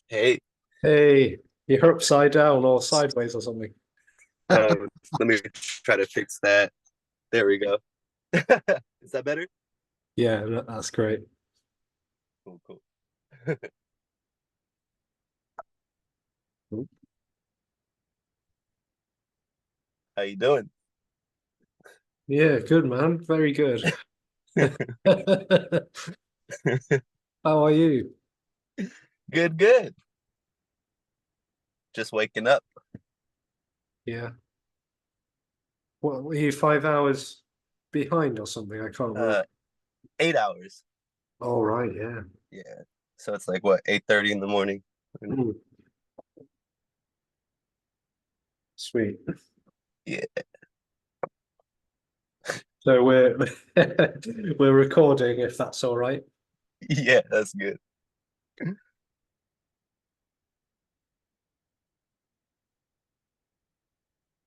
Hey, Hey, you're upside down or sideways or something. um, let me try to fix that. There we go. Is that better? Yeah, that's great. Cool, cool. How you doing? Yeah, good man. Very good. How are you? Good, good. Just waking up. Yeah. What were you 5 hours behind or something? I can't remember. Uh, 8 hours. Oh, right, yeah. Yeah. So it's like what, 8:30 in the morning? Mm, sweet. Yeah, So we're we're recording if that's all right. yeah, that's good.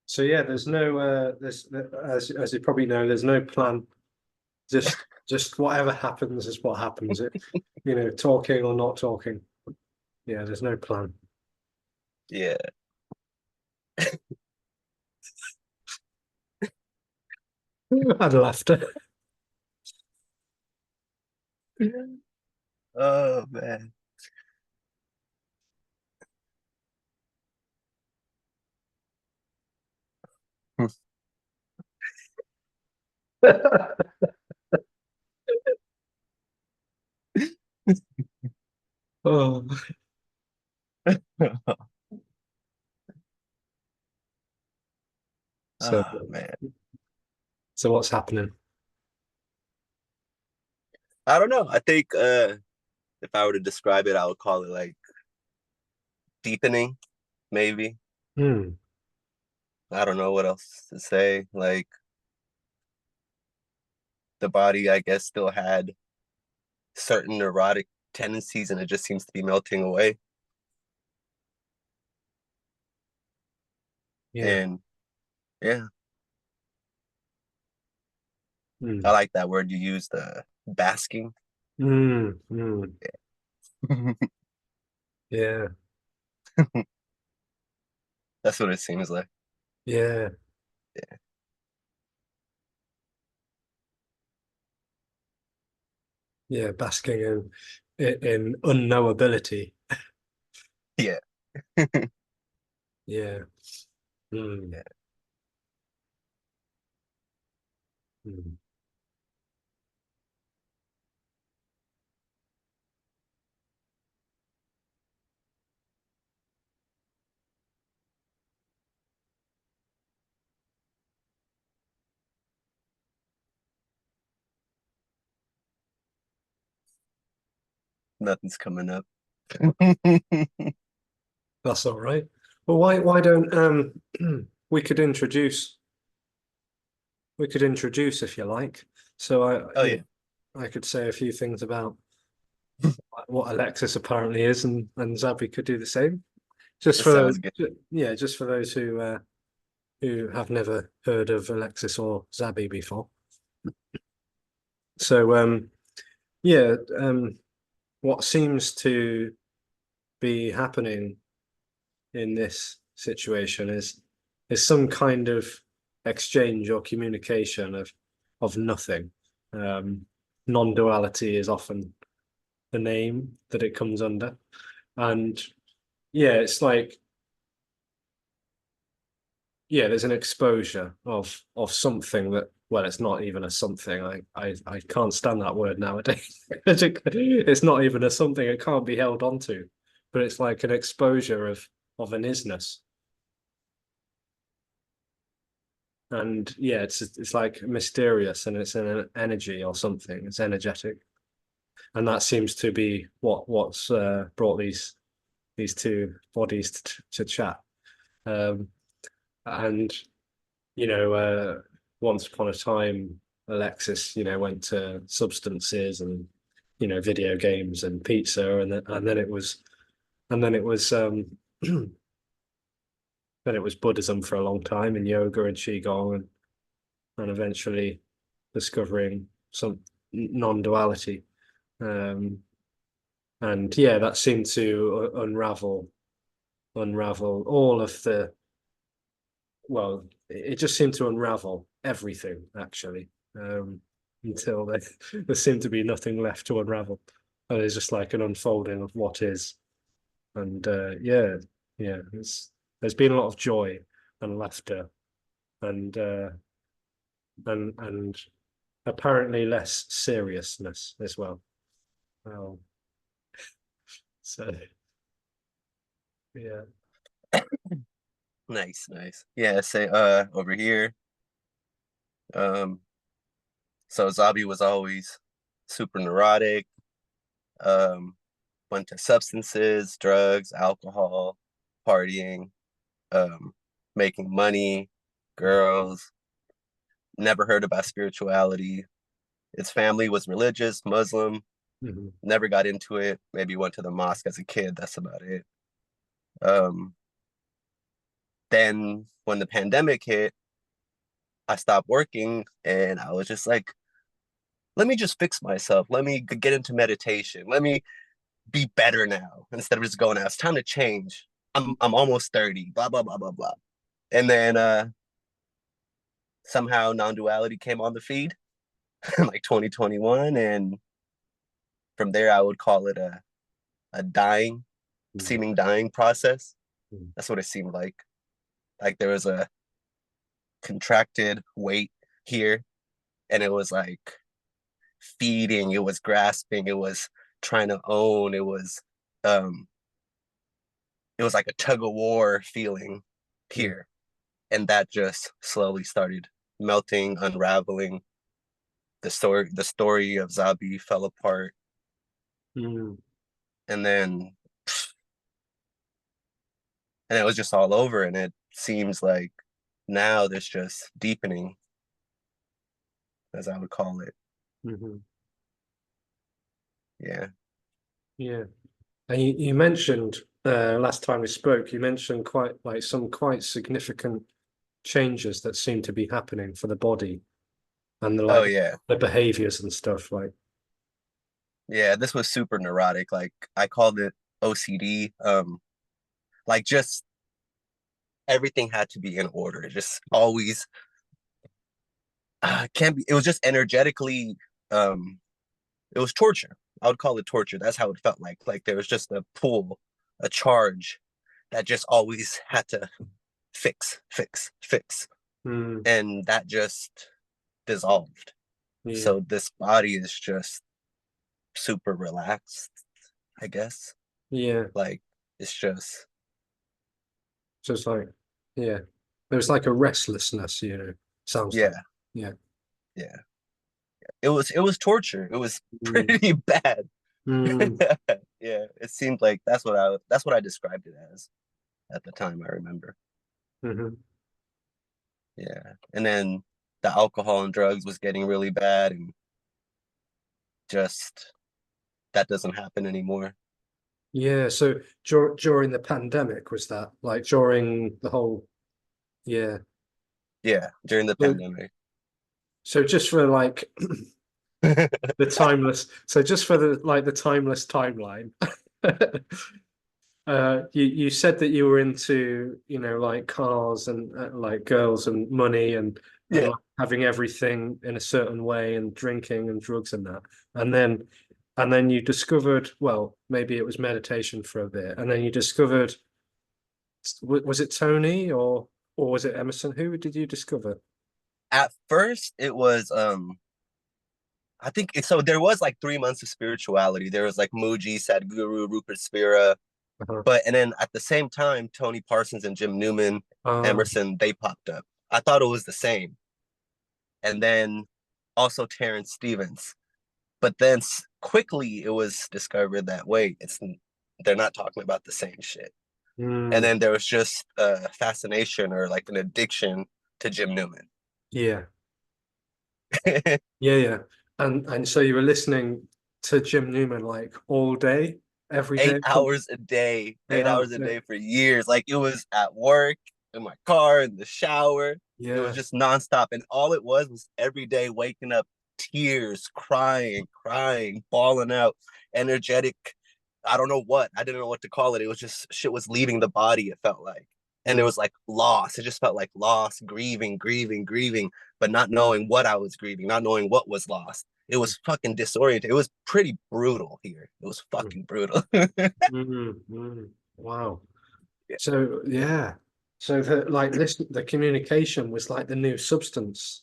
So yeah, there's no there's as you probably know, there's no plan. Just whatever happens is what happens. Talking or not talking. Yeah, there's no plan. Yeah. And laughter. Oh man. Oh, so Oh man. so what's happening? I don't know. I think if I were to describe it, I would call it like deepening, maybe. Hmm. I don't know what else to say. Like the body, I guess, still had certain neurotic tendencies and it just seems to be melting away. Yeah. And yeah, I Hmm. like that word you used, the basking. Hmm. Hmm. Yeah. That's what it seems like. Yeah. Yeah. Basking in unknowability. Yeah. Yeah. Hmm. Yeah. Hmm. Nothing's coming up. That's all right. Well, why don't we could introduce if you like. So Oh yeah. I could say a few things about what Alexis apparently is, and Zabi could do the same. Just That for sounds good. yeah, just for those who have never heard of Alexis or Zabi before. So yeah, what seems to be happening in this situation is some kind of exchange or communication of nothing. Um, Non-duality is often the name that it comes under, and yeah, it's like yeah, there's an exposure of something that well, it's not even a something. I can't stand that word nowadays. It's not even a something. It can't be held onto, but it's like an exposure of an isness. And yeah, it's like mysterious and it's an energy or something. It's energetic, and that seems to be what's brought these two bodies to chat. Um, and once upon a time, Alexis, went to substances and video games and pizza, and then it was then it was Buddhism for a long time and yoga and qigong and eventually discovering some non-duality. Um, and yeah, that seemed to unravel all of the, well, it just seemed to unravel everything actually, until there seemed to be nothing left to unravel, and it's just like an unfolding of what is. And yeah, yeah, there's been a lot of joy and laughter, and and apparently less seriousness as well. Um, so yeah. Nice, nice. Yeah, say over here. Um, so Zabi was always super neurotic, um, went to substances, drugs, alcohol, partying, um, making money, girls, never heard about spirituality. His family was religious, Muslim, Mhm. never got into it. Maybe went to the mosque as a kid. That's about it. Um, then when the pandemic hit, I stopped working and I was just like, let me just fix myself. Let me get into meditation. Let me be better now instead of just going out. It's time to change. I'm almost 30, blah, blah, blah, blah, blah. And then somehow non-duality came on the feed in like 2021. And from there I would call it a dying, Mhm. seeming dying process. Mhm. That's what it seemed like. Like there was a contracted weight here and it was like feeding, it was grasping, it was trying to own, um it was like a tug of war feeling Mhm. here. And that just slowly started melting, unraveling. The story of Zabi fell apart. Mhm. And then and it was just all over. And it seems like now there's just deepening, as I would call it. Mhm. Yeah. Yeah. And you mentioned last time we spoke, you mentioned quite like some quite significant changes that seem to be happening for the body and the Oh like yeah. the behaviors and stuff like. Yeah. This was super neurotic. Like I called it OCD. Like just everything had to be in order. Just always can't be. It was just energetically. Um, it was torture. I would call it torture. That's how it felt like. Like there was just a pull, a charge that just always had to fix, fix, fix, Mm, and that just dissolved. yeah, So this body is just super relaxed, I guess. yeah. Like it's just Just like, yeah. There's like a restlessness, sounds like. yeah, Yeah. yeah. It was torture. It was Mm, pretty bad. mm, Yeah, it seemed like that's what I described it as at the time. I remember. mhm. Yeah, and then the alcohol and drugs was getting really bad, and just that doesn't happen anymore. Yeah. So during the pandemic, was that like during the whole, yeah. Yeah, during the So, pandemic. so just for like the timeless, so just for the timeless timeline. You said that you were into, like cars and like girls and money and Yeah, like having everything in a certain way and drinking and drugs and that. And then you discovered, well, maybe it was meditation for a bit, and then you discovered, was it Tony or was it Emerson? Who did you discover? at first it was I think so there was like 3 months of spirituality. There was like Muji, Sadhguru, Rupert Spira, Uh-huh. but and then at the same time Tony Parsons and Jim Newman, Ah, Emerson, they popped up. I thought it was the same. And then also Terrence Stevens. But then quickly it was discovered that wait, it's they're not talking about the same shit. And mm, then there was just a fascination or like an addiction to Jim Newman. yeah, yeah, yeah. And so you were listening to Jim Newman like all day, every eight day, hours a day, eight eight hours hours a a day. day for years. Like it was at work, in my car, in the shower. It was Yeah. just nonstop. And all it was every day waking up, tears, crying, bawling out, energetic. I don't know what. I didn't know what to call it. It was just shit was leaving the body, it felt like. And it Mm, was like loss. It just felt like loss, grieving, but not knowing what I was grieving, not knowing what was lost. It mm, was fucking disoriented. It was pretty brutal here. It was mm, fucking brutal. Wow. Yeah. So yeah. So the communication was like the new substance.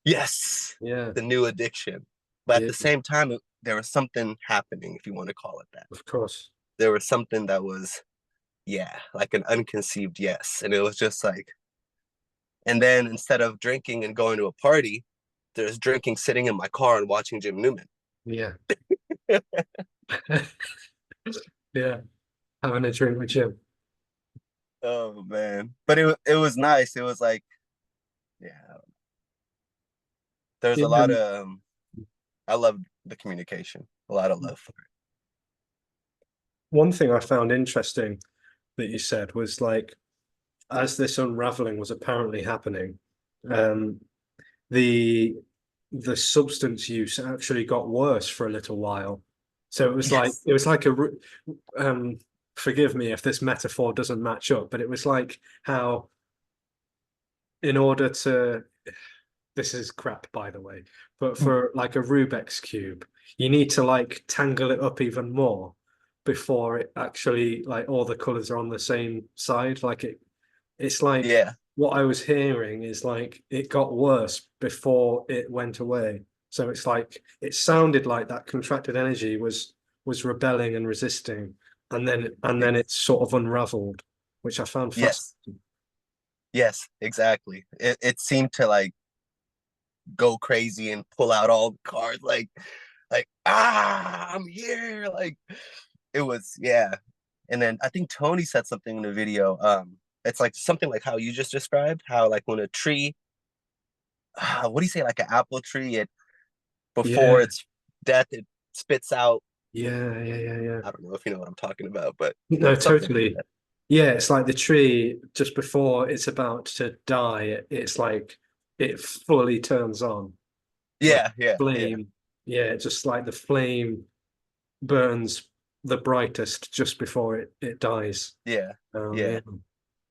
Yes, Yeah. the new addiction. But at Yeah, the same time, there was something happening, if you want to call it that. of course. There was something that was, yeah, like an unconceived yes. And it was just like, and then instead of drinking and going to a party, there's drinking sitting in my car and watching Jim Newman. Yeah. Yeah. Having a drink with Jim. Oh man. But it was nice. It was like, yeah, there's Yeah. a lot of I love the communication. A lot of love for it. One thing I found interesting that you said was like, as this unraveling was apparently happening, um, the the substance use actually got worse for a little while. So Yes. it was like um forgive me if this metaphor doesn't match up, but it was like how in order to this is crap by the way, but for like a Rubik's cube, you need to like tangle it up even more before it actually like all the colors are on the same side. It's like Yeah. what I was hearing is like it got worse before it went away. So it's like it sounded like that contracted energy was rebelling and resisting, and then it sort of unraveled, which I found Yes. fascinating. Yes, exactly. It seemed to like go crazy and pull out all the cards like I'm here. Like it was, yeah. And then I think Tony said something in the video. It's like something like how you just described, how like when a tree, what do you say, like an apple tree, it before Yeah, its death, it spits out. yeah. I don't know if you know what I'm talking about, but No, something like totally. that. Yeah, it's like the tree just before it's about to die, it's like it fully turns on, like Yeah, flame. Yeah, just like the flame burns the brightest just before it dies. yeah, Yeah,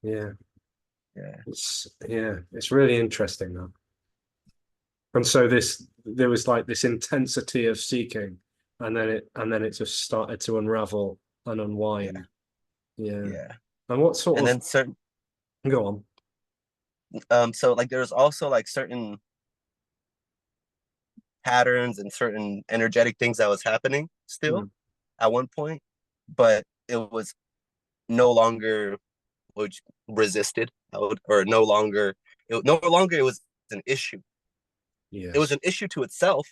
yeah, yeah. yeah, It's really interesting though. And so there was like this intensity of seeking, and then it just started to unravel and yeah, unwind. Yeah. yeah. And what sort And of then certain, go on? so like there's also like certain patterns and certain energetic things that was happening still Mm, at one point, but it was no longer which resisted or no longer it was an issue. It was yes. an issue to itself,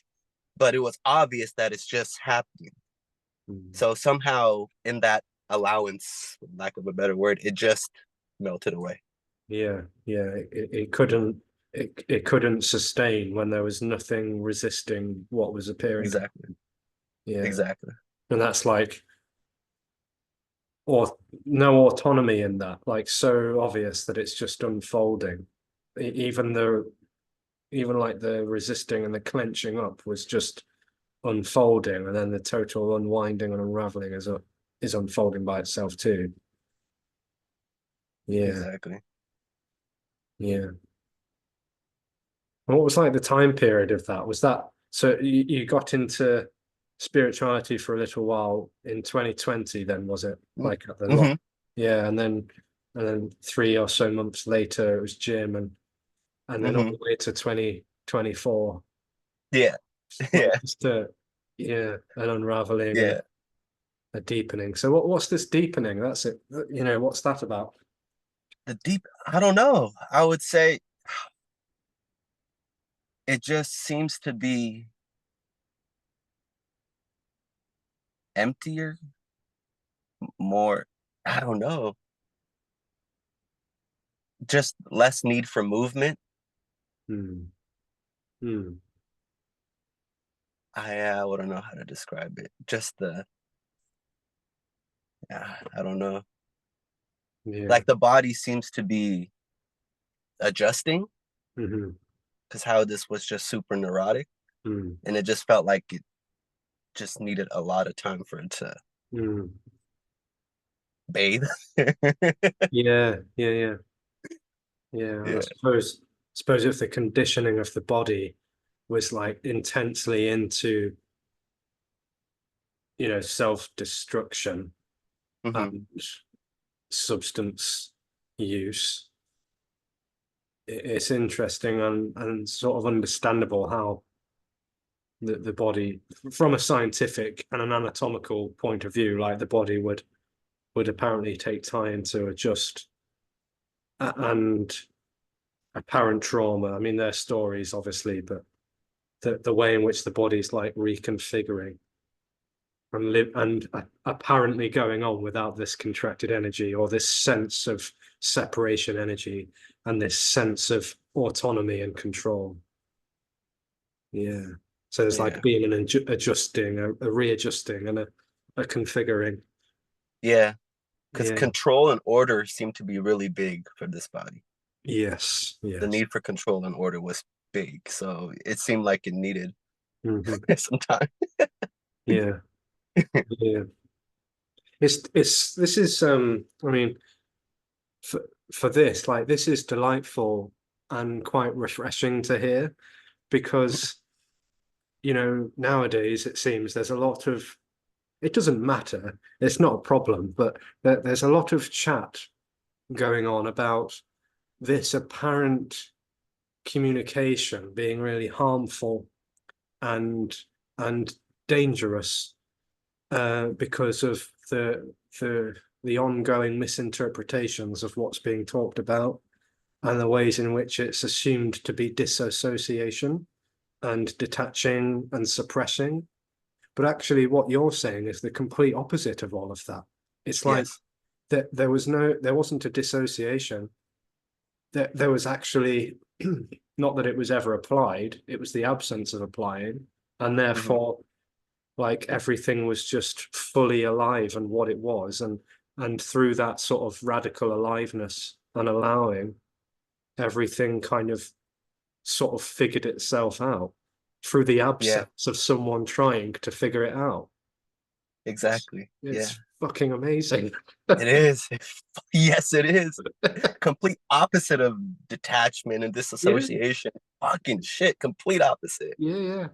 but it was obvious that it's just happening. Mm. So somehow in that allowance, lack of a better word, it just melted away. Yeah. It couldn't sustain when there was nothing resisting what was appearing to Exactly. yeah. Exactly. And that's like or no autonomy in that, like so obvious that it's just unfolding. Even though even like the resisting and the clenching up was just unfolding, and then the total unwinding and unraveling is unfolding by itself too. Yeah, Exactly. yeah. And what was like the time period of that? Was that so you got into spirituality for a little while in 2020 then was it? Like at the lot. Mm-hmm. Yeah, and then 3 or so months later it was gym and then all Mm-hmm. the way to 2024. Yeah. Like Yeah. just yeah, an unraveling and Yeah. a deepening. So what's this deepening? That's it. You know, what's that about? The deep, I don't know. I would say it just seems to be emptier, more, I don't know, just less need for movement. Hmm. Hmm. I wouldn't know how to describe it. Just I don't know. Yeah. Like the body seems to be adjusting Hmm. because how this was just super neurotic. Hmm. And it just felt like it just needed a lot of time for it to. Mm. bathe. Yeah, yeah, yeah, yeah. And I Yeah. suppose if the conditioning of the body was like intensely into, self-destruction Hmm. and substance use, it's interesting and sort of understandable how the body, from a scientific and an anatomical point of view, like the body would apparently take time to adjust and apparent trauma. I mean, there's stories, obviously, but the way in which the body's like reconfiguring and live and apparently going on without this contracted energy or this sense of separation energy and this sense of autonomy and control. Yeah. So there's like Yeah. being an adjusting, a readjusting, and a configuring. Yeah. Because Yeah. control and order seem to be really big for this body. Yes. The Yes. need for control and order was big. So it seemed like it needed Hmm. some time. Yeah. Yeah. It's this is I mean for this like this is delightful and quite refreshing to hear because nowadays it seems there's a lot of it doesn't matter, it's not a problem, but there's a lot of chat going on about this apparent communication being really harmful and and dangerous because of the ongoing misinterpretations of what's being talked about and the ways in which it's assumed to be disassociation and detaching and suppressing. But actually, what you're saying is the complete opposite of all of that. It's like Yes. that there wasn't a dissociation. There was actually not that it was ever applied, it was the absence of applying, and Hmm. therefore like everything was just fully alive and what it was, and through that sort of radical aliveness and allowing, everything kind of sort of figured itself out through the Yeah. absence of someone trying to figure it out. it's Exactly. Yeah. it's fucking amazing. It is. Yes, it is. Complete opposite of detachment and Yeah, disassociation. Fucking shit. Complete opposite. yeah, yeah,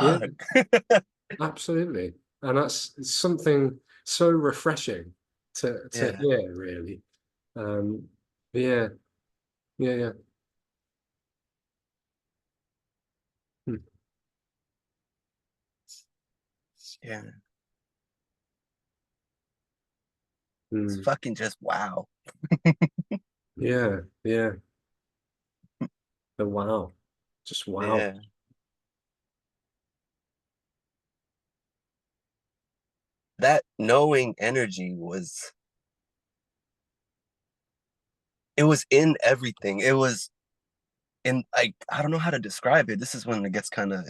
yeah, Fuck. absolutely. And that's something so refreshing to Yeah. hear, really. um yeah, yeah, yeah. Hmm. Yeah. It's Hmm. fucking just wow. Yeah, yeah. The wow. Just wow. Yeah. That knowing energy was, it was in everything. It was in, like, I don't know how to describe it. This is when it gets kind of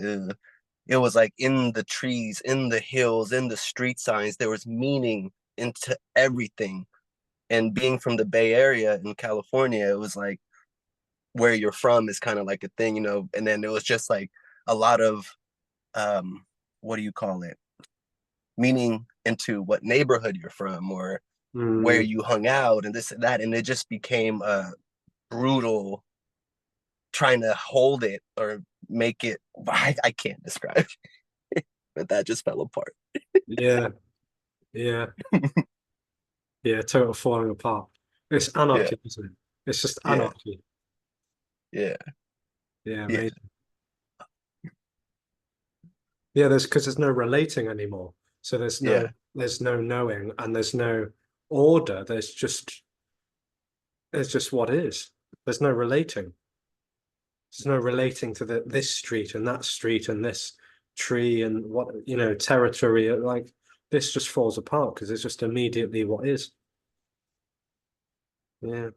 it was like in the trees, in the hills, in the street signs. There was meaning into everything. And being from the Bay Area in California, it was like where you're from is kind of like a thing, and then it was just like a lot of what do you call it? Meaning into what neighborhood you're from or where Mm, you hung out and this and that. And it just became a brutal trying to hold it or make it. I can't describe it, but that just fell apart. yeah, yeah, yeah. Total falling apart. It's Yeah, anarchy, isn't it? It's just yeah, anarchy. yeah, Yeah, yeah, amazing. Yeah, there's no relating anymore. So yeah, there's no knowing and there's no order. There's just what is. There's no relating. There's no relating to this street and that street and this tree and what territory. Like this just falls apart because it's just immediately what is. Yeah.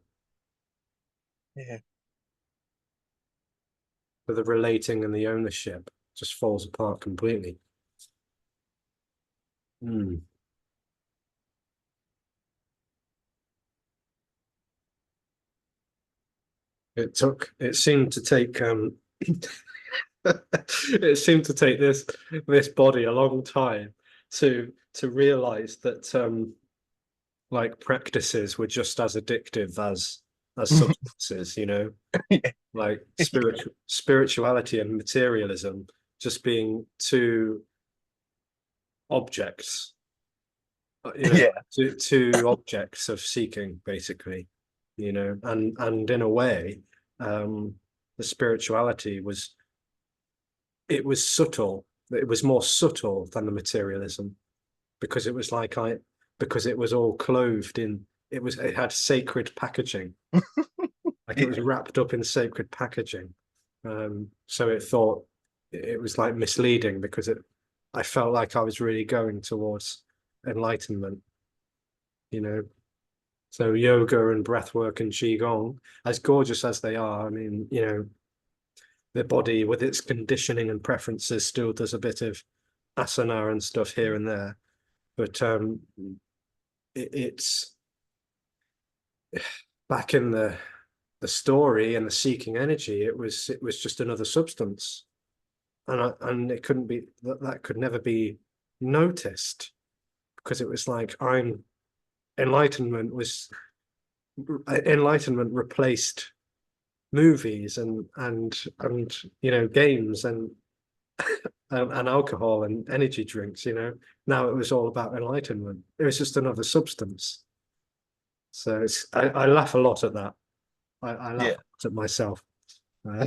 yeah. But the relating and the ownership just falls apart completely. Mm. It seemed to take it seemed to take this body a long time to realize that like practices were just as addictive as substances, you know, like spirituality and materialism just being two objects, you know, Yeah, two objects of seeking, basically, you know, and in a way, the spirituality was it was subtle. It was more subtle than the materialism because it was like I because it was all clothed in it had sacred packaging, like it was yeah, wrapped up in sacred packaging. So it thought it was like misleading because it I felt like I was really going towards enlightenment, you know. So yoga and breath work and qigong, as gorgeous as they are, I mean, you know, the body with its conditioning and preferences still does a bit of asana and stuff here and there, but it's back in the story and the seeking energy. It was just another substance, and it couldn't be that could never be noticed because it was like I'm enlightenment was enlightenment replaced movies and you know games and alcohol and energy drinks, you know. Now it was all about enlightenment. It was just another substance. So I laugh a lot at that. I laugh yeah, at myself. Uh,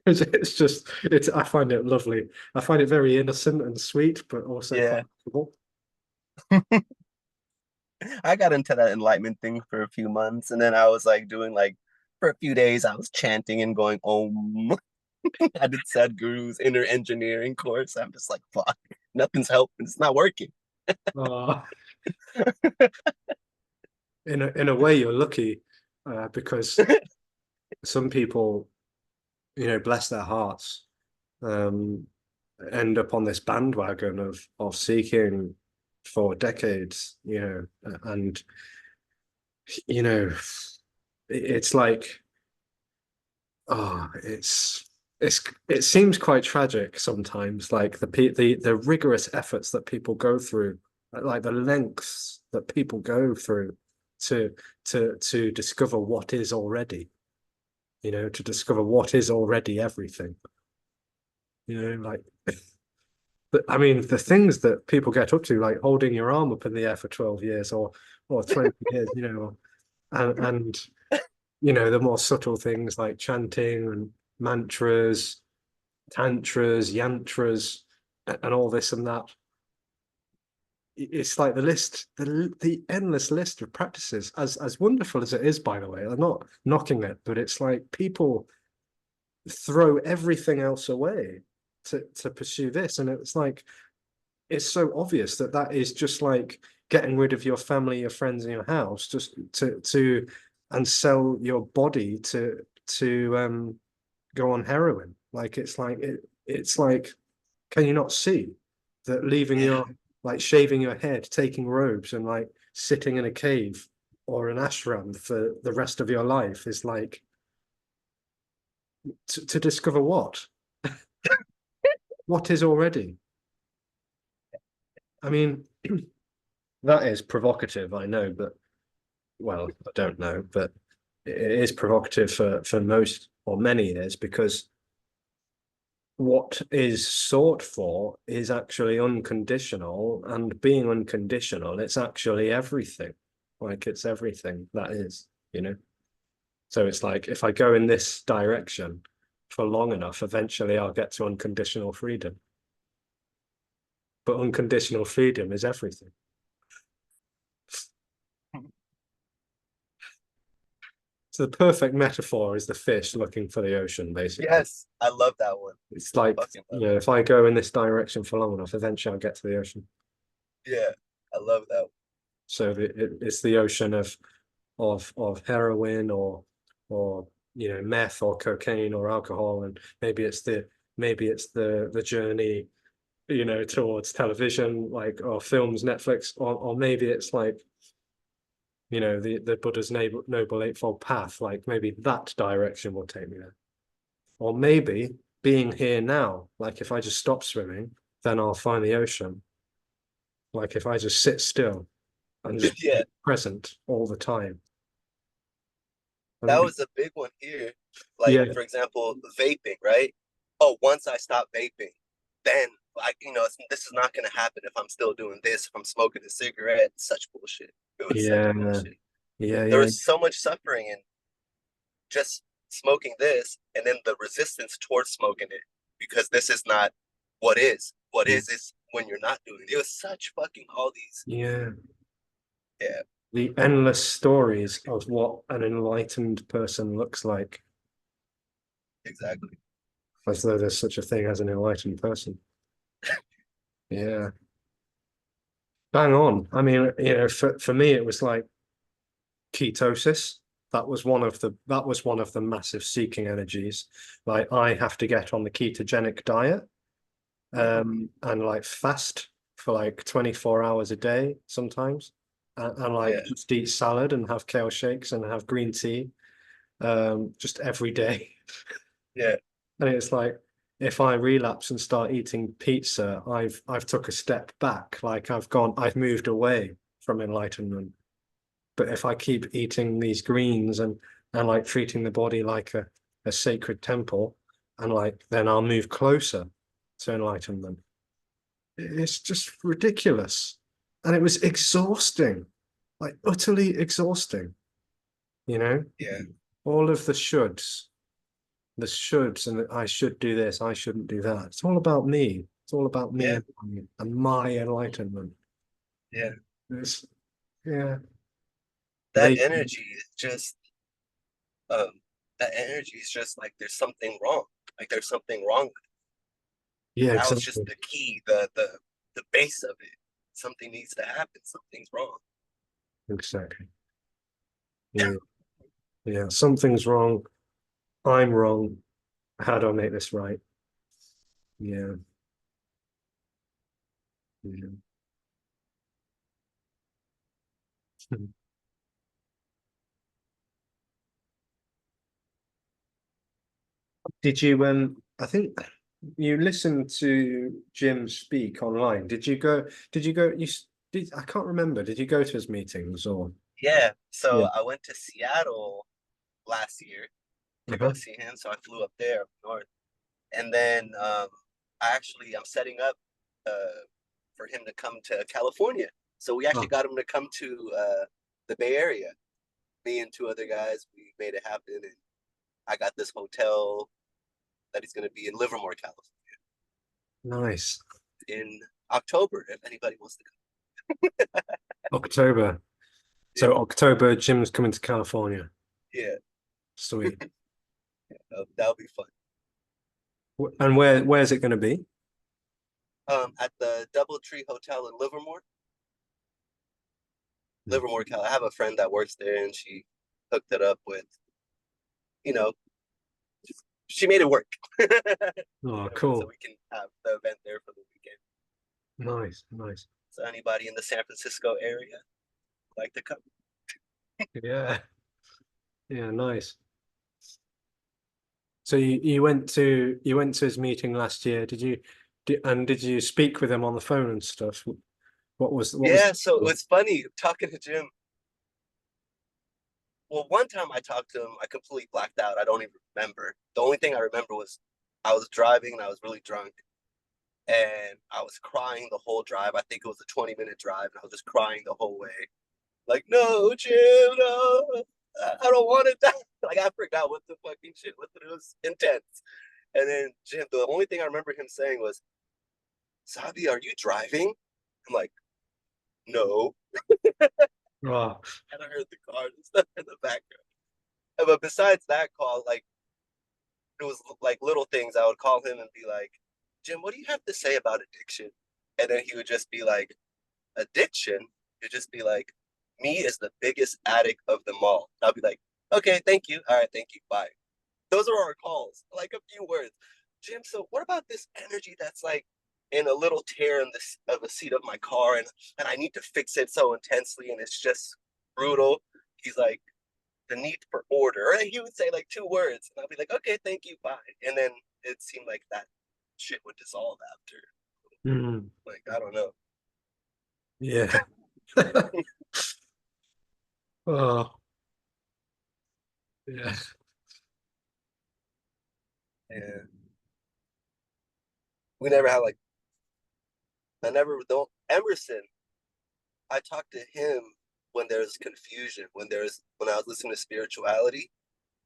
it's just it's I find it lovely. I find it very innocent and sweet, but also quite yeah. cool. I got into that enlightenment thing for a few months, and then I was like doing like for a few days I was chanting and going Om. I did Sadhguru's inner engineering course. I'm just like, fuck, nothing's helping. It's not working. Uh, in a way, you're lucky because some people, you know, bless their hearts, um, end up on this bandwagon of seeking for decades, you know, and you know, it's like, oh, it seems quite tragic sometimes, like the rigorous efforts that people go through, like the lengths that people go through to to discover what is already, you know, to discover what is already everything, you know, like but I mean, the things that people get up to, like holding your arm up in the air for 12 years or 20 years, you know, and you know, the more subtle things like chanting and mantras, tantras, yantras, and all this and that. It's like the endless list of practices, as wonderful as it is, by the way. I'm not knocking it, but it's like people throw everything else away to pursue this, and it's like it's so obvious that that is just like getting rid of your family, your friends, and your house, just to and sell your body to go on heroin. Like it's like, can you not see that leaving Yeah, your like shaving your head, taking robes, and like sitting in a cave or an ashram for the rest of your life is like to discover what is already. I mean, that is provocative, I know, but well, I don't know, but it is provocative for most or many years because what is sought for is actually unconditional, and being unconditional, it's actually everything. Like it's everything that is, you know. So it's like if I go in this direction for long enough, eventually I'll get to unconditional freedom. But unconditional freedom is everything. So the perfect metaphor is the fish looking for the ocean, basically. yes, I love that one. It's I like, fucking you love know, it. if I go in this direction for long enough, eventually I'll get to the ocean. Yeah, I love that one. So it's the ocean of heroin or you know meth or cocaine or alcohol, and maybe it's the journey, you know, towards television, like or films, Netflix, or maybe it's like you know the Buddha's noble eightfold path, like maybe that direction will take me there, or maybe being here now, like if I just stop swimming, then I'll find the ocean, Like if I just sit still and just be Yeah, present all the time. I that think, was a big one here. Like, yeah, for example, vaping, right? Oh, once I stop vaping, then like this is not going to happen if I'm still doing this. If I'm smoking a cigarette, such bullshit. It was such yeah, bullshit. yeah, There yeah, was so much suffering in just smoking this, and then the resistance towards smoking it because this is not what is. What is when you're not doing it. It was such fucking all these. yeah. Yeah, The endless stories of what an enlightened person looks like, exactly. as though there's such a thing as an enlightened person. Yeah, bang on. I mean, for me, it was like ketosis. That was one of the massive seeking energies. Like I have to get on the ketogenic diet, and like fast for like 24 hours a day sometimes, and like Yeah, just eat salad and have kale shakes and have green tea, just every day. yeah, And it's like if I relapse and start eating pizza, I've took a step back. Like I've moved away from enlightenment. But if I keep eating these greens and like treating the body like a sacred temple, and like then I'll move closer to enlightenment. It's just ridiculous. And it was exhausting, like utterly exhausting, you know? yeah, All of the shoulds, and I should do this, I shouldn't do that. It's all about me. It's all about me yeah, and my enlightenment. yeah. It's, yeah. That They, energy is just um that energy is just like there's something wrong. Like there's something wrong. yeah, That was just exactly. the key, the base of it. Something needs to happen. Something's wrong. Exactly. Yeah. Yeah. Something's wrong. I'm wrong. How do I make this right? Yeah. Yeah. Did you I think you listened to Jim speak online. Did you go did I can't remember. Did you go to his meetings or Yeah. yeah. So I went to Seattle last year to go Uh-huh. see him. So I flew up there up north. And then I'm setting up for him to come to California. So we actually Oh, got him to come to the Bay Area. Me and two other guys, we made it happen, and I got this hotel that he's going to be in Livermore, California, nice. in October. If anybody wants to October. come, So October, Jim's coming to California. yeah, Sweet. that'll be fun. And where's it going to be? At the DoubleTree Hotel in Livermore, Cal. I have a friend that works there, and she hooked it up with, you know, she made it work. Oh, So cool. we can have the event there for the weekend. Nice, nice. So anybody in the San Francisco area like to come? Yeah. Yeah, nice. So you went to his meeting last year. Did you speak with him on the phone and stuff? What was Yeah. So it's funny talking to Jim. Well, one time I talked to him, I completely blacked out. I don't even remember. The only thing I remember was I was driving and I was really drunk and I was crying the whole drive. I think it was a 20-minute drive and I was just crying the whole way. Like, no, Jim, no, I don't want to die. Like, I forgot what the fucking shit was. It was intense. And then Jim, the only thing I remember him saying was, Zabi, are you driving? I'm like, no. Oh, And I heard the cars and stuff in the background. But besides that call, like, it was like little things. I would call him and be like, Jim, what do you have to say about addiction? And then he would just be like, addiction? He'd just be like, me is the biggest addict of them all. I'll be like, okay, thank you. All right, thank you. Bye. Those are our calls, like a few words. Jim, so what about this energy that's like in a little tear in this of the seat of my car and I need to fix it so intensely and it's just brutal. He's like, the need for order. And he would say like two words, and I'll be like, okay, thank you, bye. And then it seemed like that shit would dissolve after. mm. Like, I don't know. Yeah. Oh, yeah. And we never had like I never don't Emerson. I talked to him when there's confusion, when I was listening to spirituality,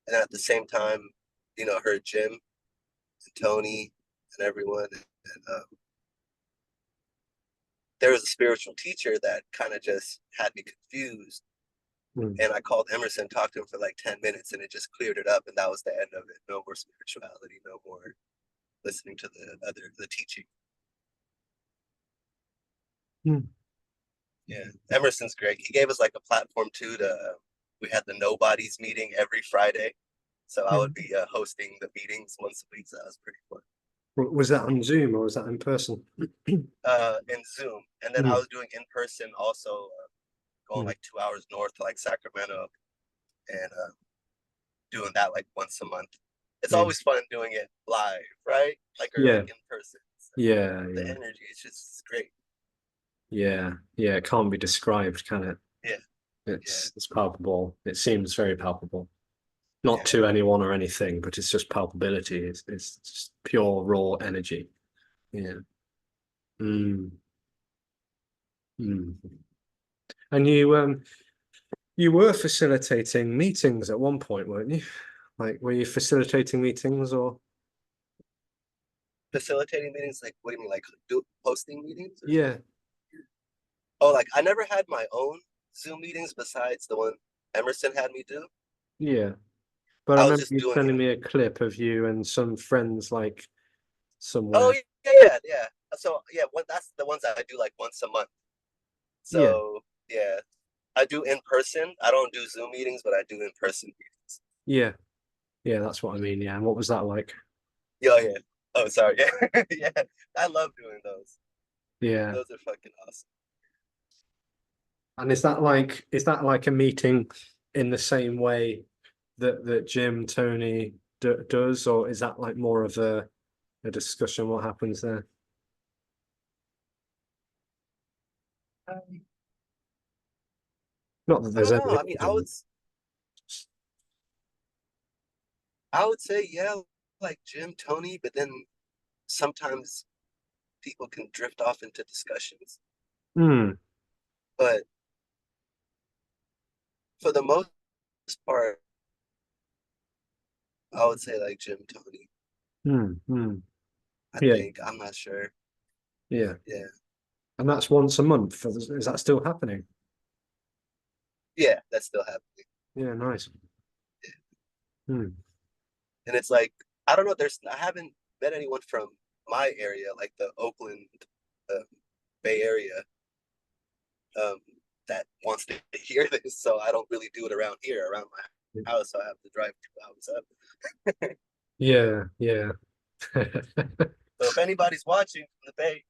and at the same time, heard Jim and Tony and everyone. And there was a spiritual teacher that kind of just had me confused. Mm. And I called Emerson, talked to him for like 10 minutes, and it just cleared it up. And that was the end of it. No more spirituality, no more listening to the teaching. Mm. Yeah, Emerson's great. He gave us like a platform too. We had the Nobodies meeting every Friday, so I would Mm. be hosting the meetings once a week. So that was pretty fun. Was that on Zoom or was that in person? In Zoom, and then I Mm. was doing in person also, going Mm. like 2 hours north to like Sacramento, and doing that like once a month. It's Yeah. always fun doing it live, right? Or like Yeah. in person. So Yeah. the Yeah. energy is just great. Yeah. Yeah. It can't be described, can it? Yeah, yeah, It's palpable. It seems very palpable. Not yeah, to anyone or anything, but it's just palpability. It's just pure raw energy. Yeah. Mm. Mm. And you were facilitating meetings at one point, weren't you? Like, were you facilitating meetings or? facilitating meetings. Like, what do you mean, like hosting meetings? Or Yeah. oh, like I never had my own Zoom meetings besides the one Emerson had me do. Yeah. But I I was remember just you doing sending it. me a clip of you and some friends like Oh somewhere. yeah, yeah, yeah. So yeah, that's the ones that I do like once a month. Yeah. So yeah, I do in person. I don't do Zoom meetings, but I do in person meetings. Yeah. Yeah, that's what I mean. Yeah. And what was that like? Yeah, yeah. Oh, sorry. Yeah, yeah. I love doing those. Yeah. Those are fucking awesome. And is that like a meeting in the same way that Jim, Tony does, or is that like more of a discussion? What happens there? Um, Not that I there's don't know. any I mean, order. I would say yeah, like Jim, Tony, but then sometimes people can drift off into discussions. Hmm. But for the most part, I would say like Jim, Tony. Hmm. Hmm. I Yeah. think I'm not sure. Yeah. Yeah, And that's once a month. Is that still happening? yeah, that's still happening. Yeah. Nice. Hmm. And it's like I don't know. I haven't met anyone from my area, like the Oakland, uh, Bay Area, um, that wants to hear this. So I don't really do it around here, around my house. So I have to drive 2 hours up. Yeah. Yeah. So if anybody's watching from the Bay,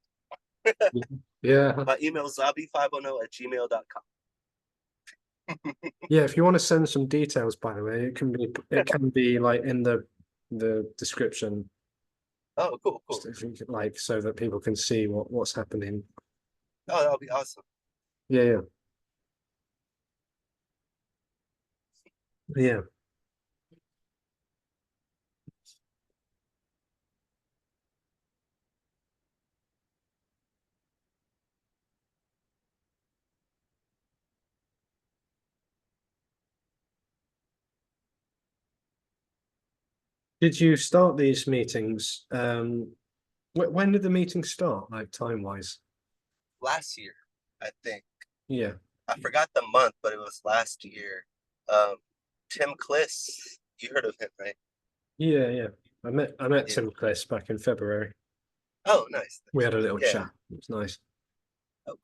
Yeah. my email is zabi510@gmail.com. Yeah. If you want to send some details, by the way, it can be like in the description. Oh, cool, cool. Just if you could, like, so that people can see what's happening. Oh, that'll be awesome. Yeah, yeah, yeah. Did you start these meetings? When did the meeting start, like time wise? Last year, I think. Yeah, I forgot the month, but it was last year. Um, Tim Kliss, you heard of him, right? yeah, yeah. I met Yeah. Tim Cliss back in February. Oh, nice, We nice. had a little Yeah. chat. It was nice. Oh,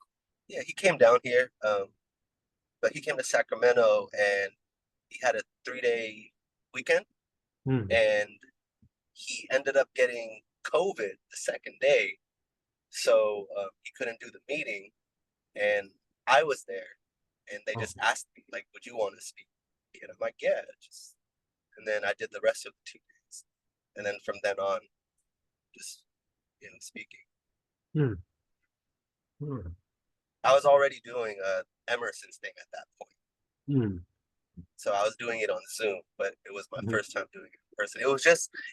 yeah, he came down here, but he came to Sacramento and he had a 3-day weekend, Hmm. and he ended up getting COVID the second day, so he couldn't do the meeting. And I was there, and they Oh, just asked me like, "Would you want to speak?" And I'm like, "Yeah." Just and then I did the rest of the 2 days, and then from then on, just speaking. hmm. Hmm. I was already doing Emerson's thing at that point. Mm. So I was doing it on Zoom, but it was my Mhm. first time doing it in person. It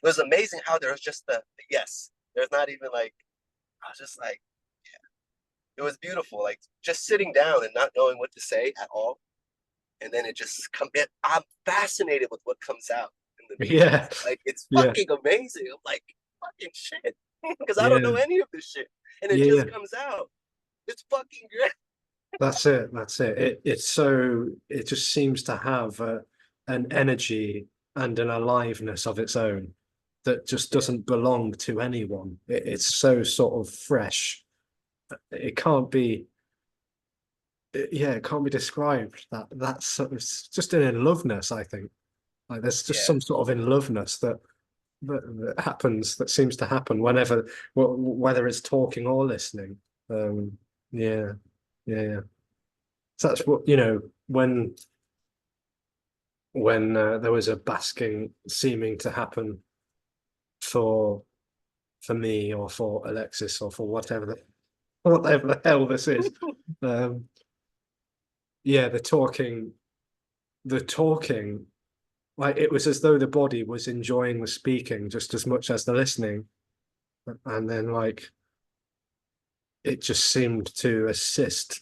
was amazing how there was just the yes. There's not even like, I was just like, it was beautiful. Like just sitting down and not knowing what to say at all. And then it just I'm fascinated with what comes out in the Yeah, meetings. Like it's yeah, fucking amazing. I'm like, fucking shit. Because I don't know yeah, any of this shit. And it yeah, just yeah. comes out. It's fucking great. That's it. That's it. It's so it just seems to have an energy and an aliveness of its own that just Yeah. doesn't belong to anyone. It's so sort of fresh. It can't be. Yeah, it can't be described. That's sort of just an in loveness. I think like there's just Yeah. some sort of in loveness that happens that seems to happen whenever whether it's talking or listening. Um, yeah, yeah, yeah. So that's what when there was a basking seeming to happen for for me or for Alexis or for whatever the hell this is. Um, yeah, the talking, like it was as though the body was enjoying the speaking just as much as the listening, and then like it just seemed to assist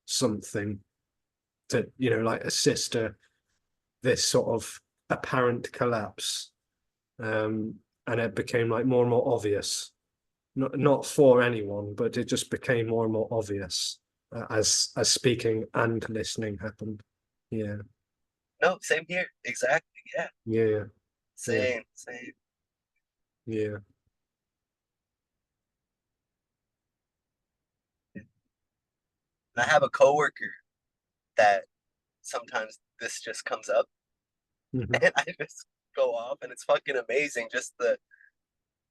something to like assist this sort of apparent collapse, um, and it became like more and more obvious, not for anyone, but it just became more and more obvious as speaking and listening happened. Yeah, No, same here. Exactly. Yeah. yeah, yeah, Same, same. yeah. And I have a coworker that sometimes this just comes up Mhm. and I just go off and it's fucking amazing. Just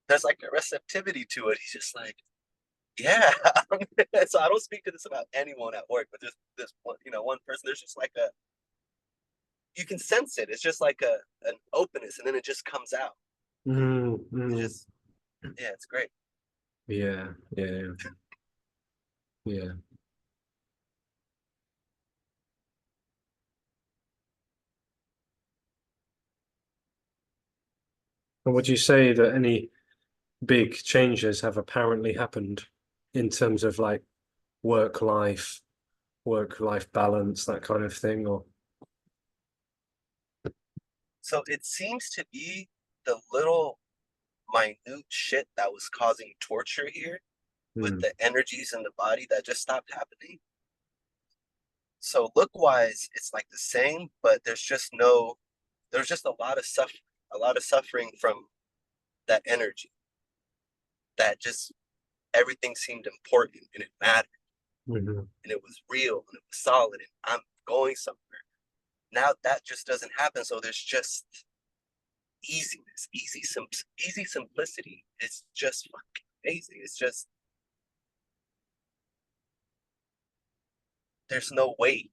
there's like a receptivity to it. He's just like, yeah. So I don't speak to this about anyone at work, but just this one, one person. There's just like you can sense it. It's just like an openness, and then it just comes out. Mm, It's mm. just, yeah, it's great. Yeah, yeah, yeah. And would you say that any big changes have apparently happened in terms of like work life, work life balance, that kind of thing, or So it seems to be the little minute shit that was causing torture here with mm, the energies in the body that just stopped happening. So look wise, it's like the same, but there's just a lot of suffering from that energy that just everything seemed important and it mattered mhm, and it was real and it was solid and I'm going somewhere. Now that just doesn't happen. So there's just easiness, easy simplicity. It's just fucking amazing. It's just there's no weight.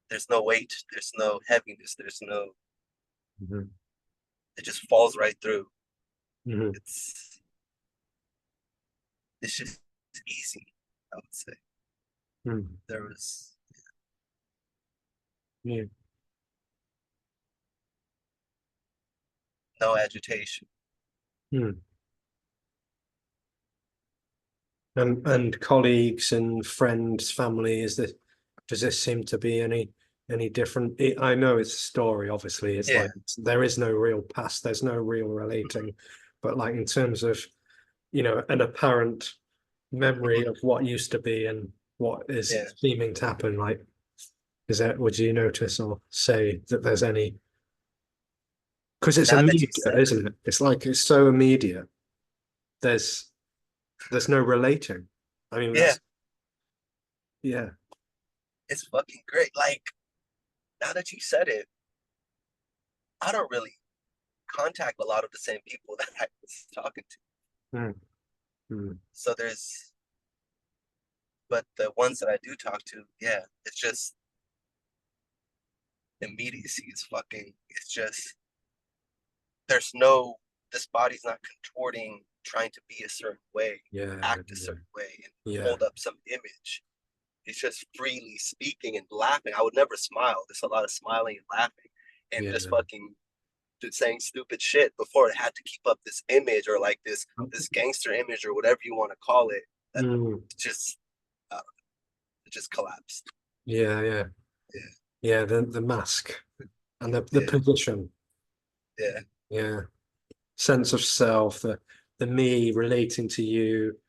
There's no weight. There's no heaviness. There's no. mhm, It just falls right through. mhm, It's it's just easy. I would say mm, there was yeah. no agitation. Mm. And colleagues and friends, family, does this seem to be any different? I know it's a story, obviously. It's Yeah. like there is no real past, there's no real relating, but like in terms of, an apparent memory Mhm. of what used to be and what is Yeah. seeming to happen, like would you notice or say that there's any, because it's Now that you immediate, said it, isn't it? It's like it's so immediate. There's there's no relating. I mean, yeah, yeah. it's fucking great. Like now that you said it, I don't really contact a lot of the same people that I was talking to. Mm, mm, So but the ones that I do talk to, yeah, it's just immediacy. It's just, there's no, this body's not contorting, trying to be a certain way, yeah, act a yeah, certain way, and yeah. hold up some image. it's just freely speaking and laughing. I would never smile. There's a lot of smiling and laughing and Yeah. just fucking just saying stupid shit before it had to keep up this image or like this gangster image or whatever you want to call it. That Mm. just uh, it just collapsed. Yeah, yeah. Yeah, Yeah, the mask and the yeah, position. yeah, Yeah. Sense of self, the me relating to you,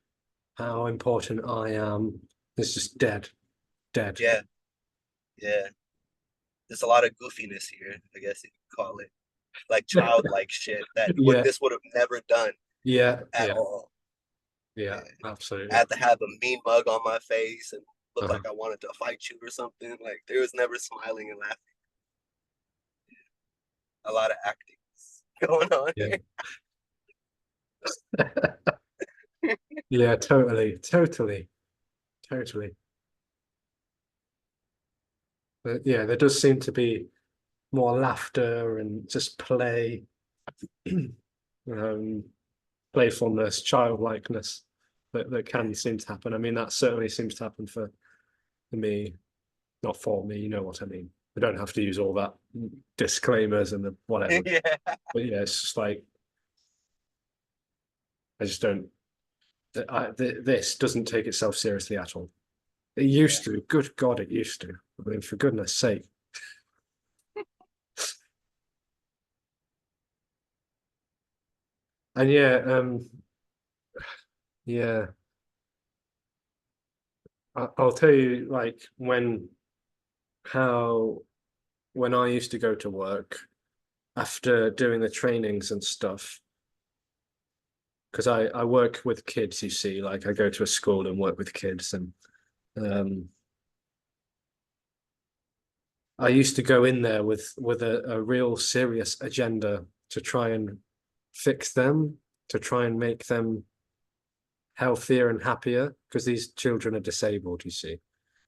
how important I am. It's just dead, dead. yeah, yeah. There's a lot of goofiness here, I guess you could call it, like childlike shit that would Yeah, this would have never done yeah, at yeah, all. yeah, Yeah. I absolutely. had to have a mean mug on my face and look Uh-huh. like I wanted to fight you or something. Like there was never smiling and laughing. A lot of acting going on Yeah. here. Yeah, totally, totally, totally. But yeah, there does seem to be more laughter and just play, um, playfulness, childlikeness that Yeah, can seem to happen. I mean, that certainly seems to happen for me, not for me, you know what I mean. We don't have to use all that disclaimers and the whatever. yeah, But yeah, it's just like I just don't. This doesn't take itself seriously at all. It yeah. used to. Good God, it used to. I mean, for goodness sake. And yeah, yeah. I'll tell you, like how when I used to go to work after doing the trainings and stuff, because I work with kids, you see, like I go to a school and work with kids, and um, I used to go in there with a real serious agenda to try and fix them, to try and make them healthier and happier, because these children are disabled, you see.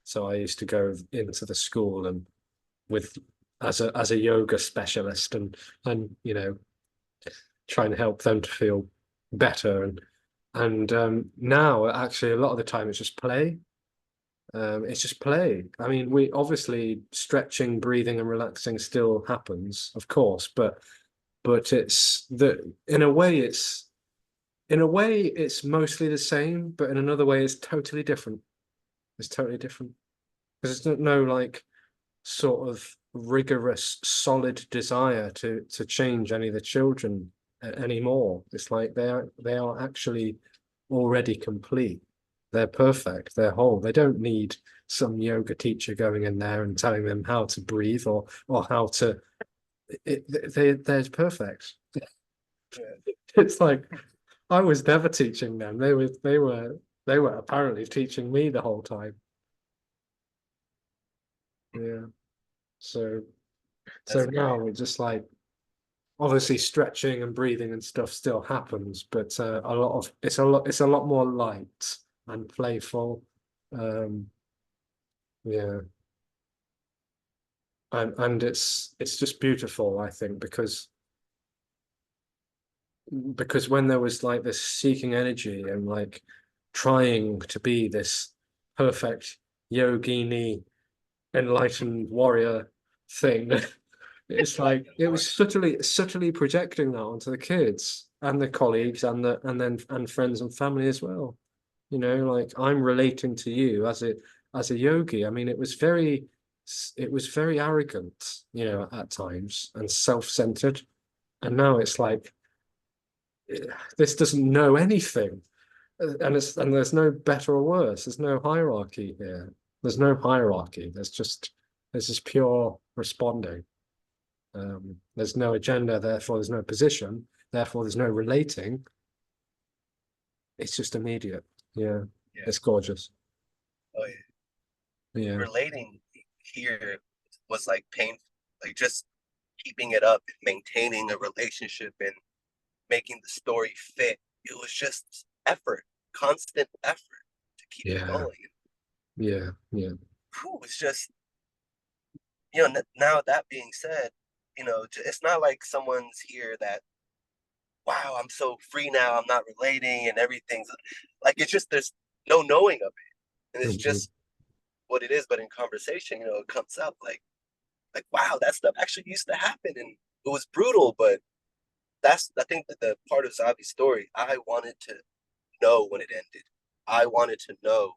So I used to go into the school and with as a yoga specialist and you know try and help them to feel better and now actually a lot of the time it's just play. It's just play. I mean, we obviously stretching, breathing, and relaxing still happens, of course, but it's the in a way it's mostly the same, but in another way it's totally different. It's totally different because there's no like sort of rigorous, solid desire to change any of the children anymore. It's like they are actually already complete. They're perfect. They're whole. They don't need some yoga teacher going in there and telling them how to breathe or how to. They're perfect. Yeah. It's like I was never teaching them. They were apparently teaching me the whole time. Yeah. So so That's great. now we're just like obviously stretching and breathing and stuff still happens, but a lot of it's a lot more light and playful. Um, yeah, and it's just beautiful, I think, because when there was like this seeking energy and like trying to be this perfect yogini enlightened warrior thing. It's Like like it was subtly projecting that onto the kids and the colleagues and then and friends and family as well. You know, like I'm relating to you as a yogi. I mean, it was very arrogant, you know, at times and self-centered. And now it's like this doesn't know anything. And there's no better or worse. There's no hierarchy here. There's no hierarchy. There's just pure responding. There's no agenda, therefore there's no position, therefore there's no relating. It's just immediate. Yeah, yeah. it's gorgeous. Oh yeah. Yeah, Relating here was like painful. Like just keeping it up and maintaining a relationship and making the story fit. It was just effort, constant effort to keep it yeah, going. yeah, yeah. Whew, it's just, now that being said, it's not like someone's here that, wow, I'm so free now. I'm not relating and everything's like, it's just, there's no knowing of it. And it's Mhm. just what it is, but in conversation, it comes up like wow, that stuff actually used to happen, and it was brutal. But that's I think that the part of Zabi's story, I wanted to know when it ended. I wanted to know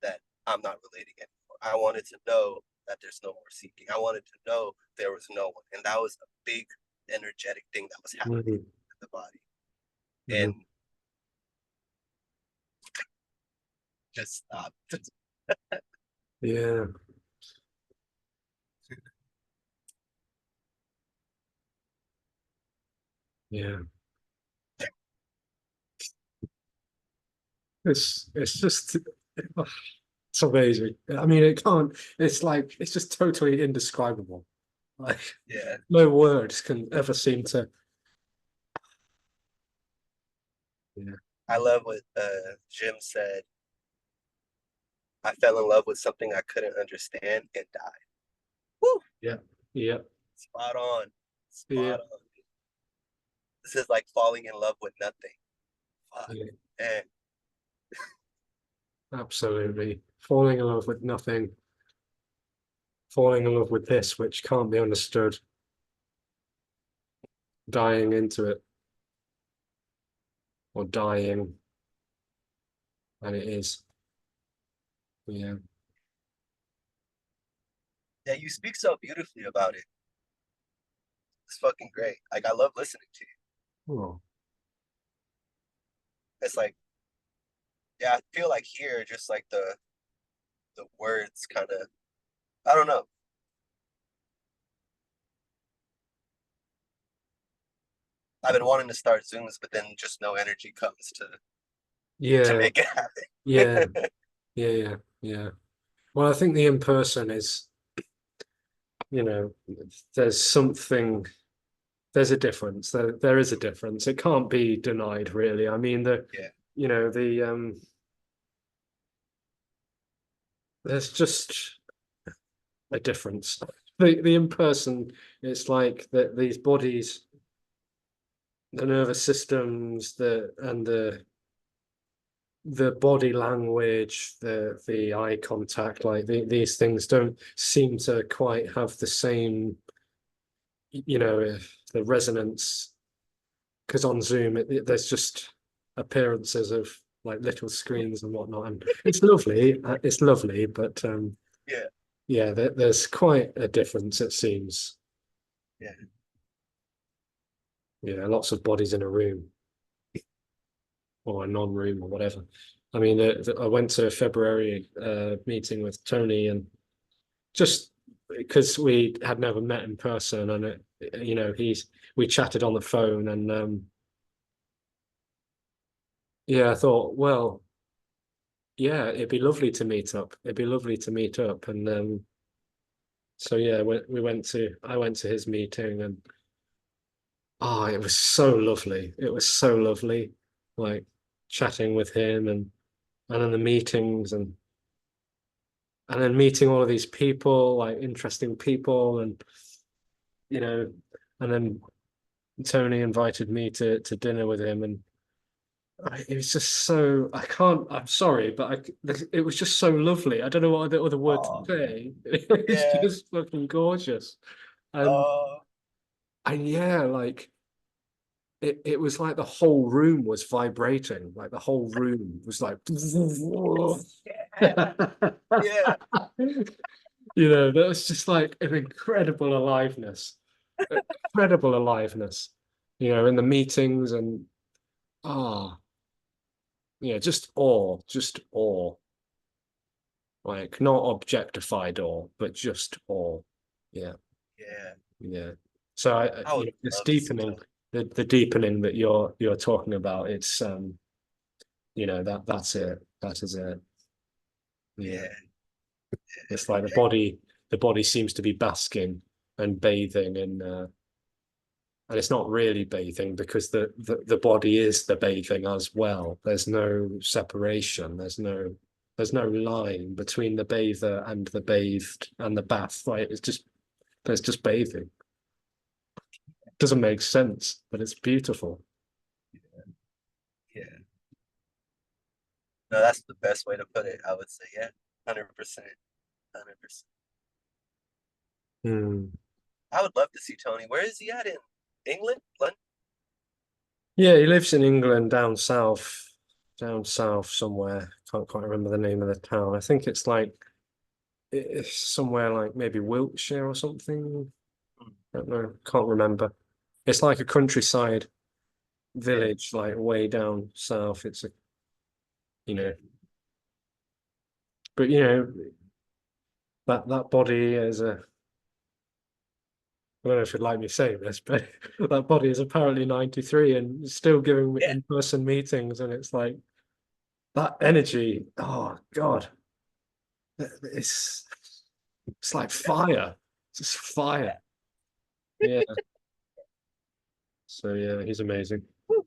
that I'm not relating anymore. I wanted to know that there's no more seeking. I wanted to know there was no one, and that was a big energetic thing that was happening Mhm. in the body, and Mhm. just stopped. Yeah, yeah. It's just it's amazing. I mean, it can't. It's like it's just totally indescribable. Like Yeah, no words can ever seem to. Yeah, I love what Jim said. I fell in love with something I couldn't understand and died. Woo! yeah, yeah, Spot on. yeah, Spot on. This is like falling in love with nothing. Fuck. yeah. And Absolutely. Falling in love with nothing. Falling in love with this, which can't be understood. Dying into it, or dying, and it is. Yeah. yeah, you speak so beautifully about it. It's fucking great. Like I love listening to you. Oh, It's like, yeah, I feel like here, just like the words kind of, I don't know. I've been wanting to start Zooms, but then just no energy comes to yeah, make it yeah, happen. yeah, yeah, yeah. Well, I think the in person is, you know, there's something, there's a difference. There is a difference. It can't be denied, really. I mean, Yeah, the there's just a difference. The in person, it's like that these bodies, the nervous systems, the body language, the eye contact, like these things don't seem to quite have the same, the resonance. Because on Zoom, there's just appearances of like little screens and whatnot, and it's lovely. It's lovely, but yeah, yeah, there's quite a difference. It seems. yeah. Yeah, lots of bodies in a room or a non-room or whatever. I mean, I went to a February meeting with Tony, and just because we had never met in person, and we chatted on the phone, and yeah, I thought, well, yeah, it'd be lovely to meet up. It'd be lovely to meet up, and so yeah, I went to his meeting, and oh, it was so lovely. It was so lovely, like chatting with him, and then the meetings, and then meeting all of these people, like interesting people, and you know, and then Tony invited me to dinner with him, and it was just so I can't. I'm sorry, but it was just so lovely. I don't know what other word to Oh, say. It was yeah. just fucking gorgeous, and Oh, and yeah, like it was like the whole room was vibrating. Like the whole room was like, yeah, yeah. that was just like an incredible aliveness, incredible aliveness. In the meetings and ah. Yeah, just awe, like not objectified awe, but just awe. Yeah, Yeah. yeah. So I would this love to see deepening, Tony. the deepening that you're talking about, it's that's it. That is it. Yeah, Yeah, it's like the body seems to be basking and bathing in, and it's not really bathing because the body is the bathing as well. There's no separation. There's no line between the bather and the bathed and the bath. Right? There's just bathing. Doesn't make sense, but it's beautiful. yeah. No, that's the best way to put it. I would say, yeah, 100%. 100%. Mm. I would love to see Tony. Where is he at in England? London? Yeah, he lives in England down south somewhere. Can't quite remember the name of the town. I think it's like it's somewhere like maybe Wiltshire or something. I don't know. Can't remember. It's like a countryside Yeah, village, like way down south. It's a, you know, yeah, but that body is a. I don't know if you'd like me saying this, but that body is apparently 93 and still giving yeah. in-person meetings, and it's like that energy. Oh God, it's it's like fire. It's just fire. Yeah. Yeah. So yeah, he's amazing. Oh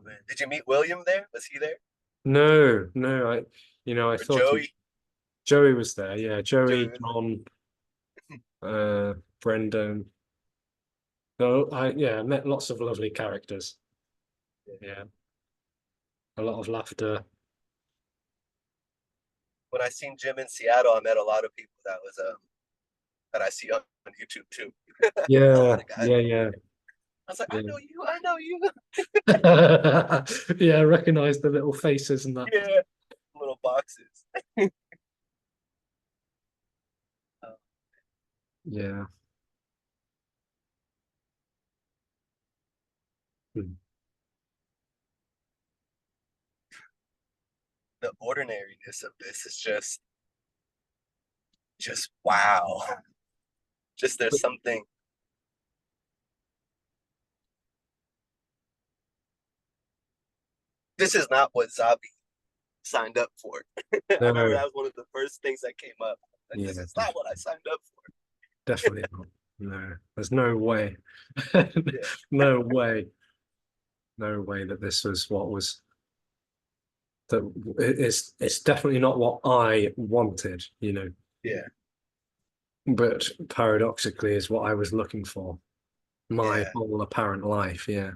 man, did you meet William there? Was he there? No, no, I Or thought Joey? Joey was there. Yeah, Joey Joey, was John, Brendan. No, I met lots of lovely characters. there. Yeah, a lot of laughter. When I seen Jim in Seattle, I met a lot of people that I see on YouTube too. A Yeah, lot of guys. yeah, yeah, I was like, I yeah. know you, I know you. Yeah, I recognize the little faces and that. Yeah, little boxes. Uh, Yeah. Mm. the ordinariness of this is just wow. Just there's something. This is not what Zabi signed up for. I remember No, that was one of the first things that came up. Like, yeah, this is not what I signed up for. definitely not. No, there's no way. Yeah, No way. No way that this was what was that it's definitely not what I wanted, yeah, but paradoxically is what I was looking for. My yeah, whole apparent life, yeah.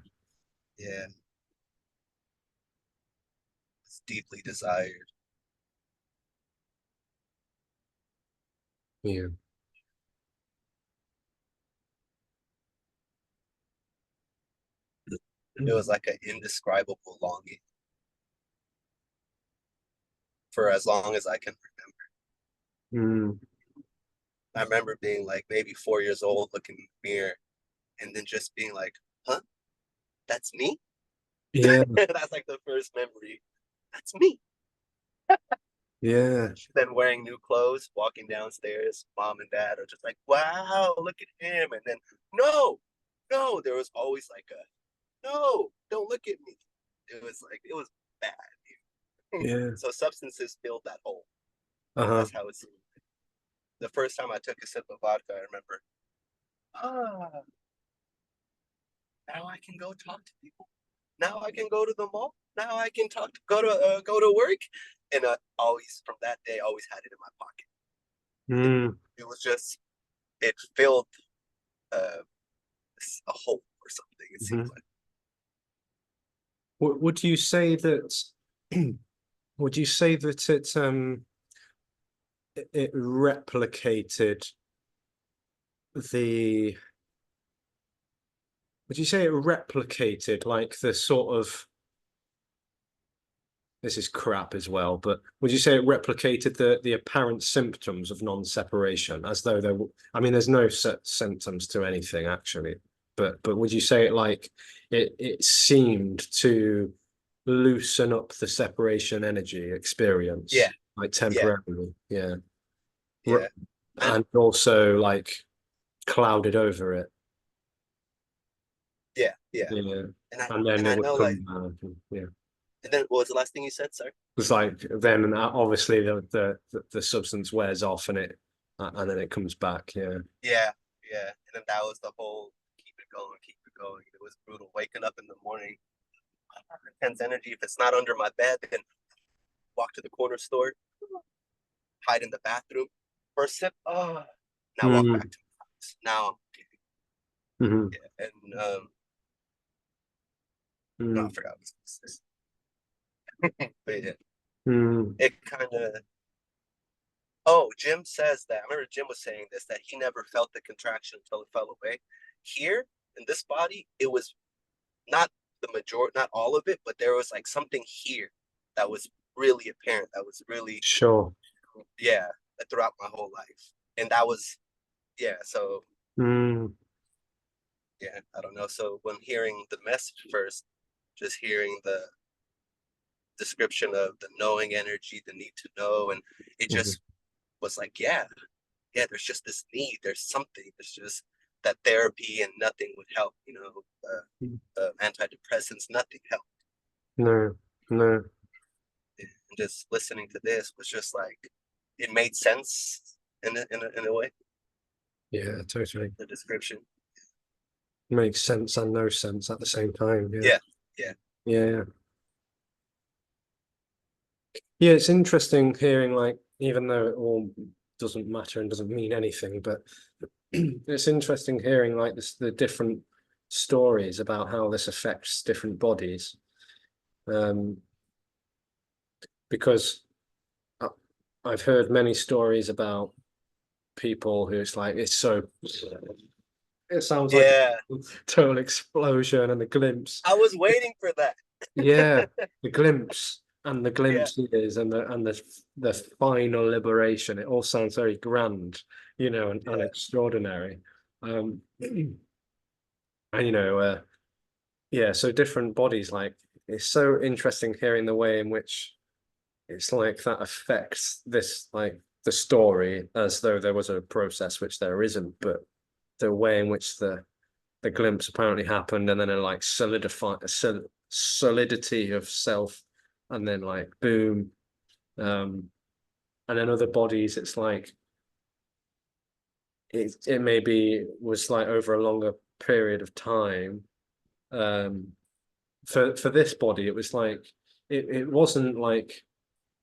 yeah. It's deeply desired. Yeah. It was like an indescribable longing for as long as I can remember. Mm. I remember being like maybe 4 years old, looking in the mirror, and then just being like, "Huh, that's me." Yeah, That's like the first memory. That's me. yeah, Then wearing new clothes, walking downstairs, mom and dad are just like, "Wow, look at him!" And then, no, no, there was always like a, "No, don't look at me." It was like it was bad. yeah. So substances filled that hole. Uh-huh. That's how it seemed. The first time I took a sip of vodka, I remember, ah, now I can go talk to people. Now I can go to the mall. Now I can go to work, and always from that day, always had it in my pocket. It, Mm. it was just it filled uh, a hole or something. It seemed Hmm. like Would you say that would you say that it replicated the would you say it replicated like the sort of this is crap as well, but would you say it replicated the apparent symptoms of non-separation as though there were, I mean, there's no set symptoms to anything actually, but would you say it like it seemed to loosen up the separation energy yeah, experience like yeah, temporarily, yeah, yeah, and and also like clouded over it, yeah, yeah, yeah, and I and then and it I would know like come back, yeah. and then what was the last thing you said, sir? It's like then obviously the substance wears off and then it comes back. Yeah. Yeah, yeah, and then that was the whole keep it going, keep it going. It was brutal. Waking up in the morning, intense energy. If it's not under my bed, then walk to the corner store, hide in the bathroom, first sip. Oh, now walk Mm. back to my house. Now I'm okay. Hmm. Yeah, and no, I Mm. forgot what this. But yeah, Mm. it kind of. Oh, Jim says that. I remember Jim was saying this, that he never felt the contraction until it fell away. Here in this body, it was not the majority, not all of it, but there was like something here that was really apparent. That was really, Sure. yeah, throughout my whole life. And that was, yeah. So Mm, yeah, I don't know. So when hearing the message first, just hearing the description of the knowing energy, the need to know, and it mhm. just was like, yeah, yeah, there's just this need. There's something. There's just that therapy and nothing would help. Antidepressants, nothing helped. No, no. And just listening to this was just like it made sense in a way. Yeah, totally. The description. Makes sense and no sense at the same time. Yeah. Yeah, yeah, Yeah. Yeah. Yeah, it's interesting hearing like, even though it all doesn't matter and doesn't mean anything, but it's interesting hearing like this, the different stories about how this affects different bodies. Um, because I- I've heard many stories about people who it's like it's so it sounds like yeah. a total explosion and the glimpse. I was waiting for that. Yeah, the glimpse and the Yeah, glimpses and the final liberation. It all sounds very grand, and yeah, extraordinary. And yeah, so different bodies, like it's so interesting hearing the way in which it's like that affects this, like the story, as though there was a process which there isn't, but the way in which the glimpse apparently happened, and then a like solidity of self, and then like boom, um, and then other bodies, it's like it maybe was like over a longer period of time. Um, for this body, it was like it wasn't like,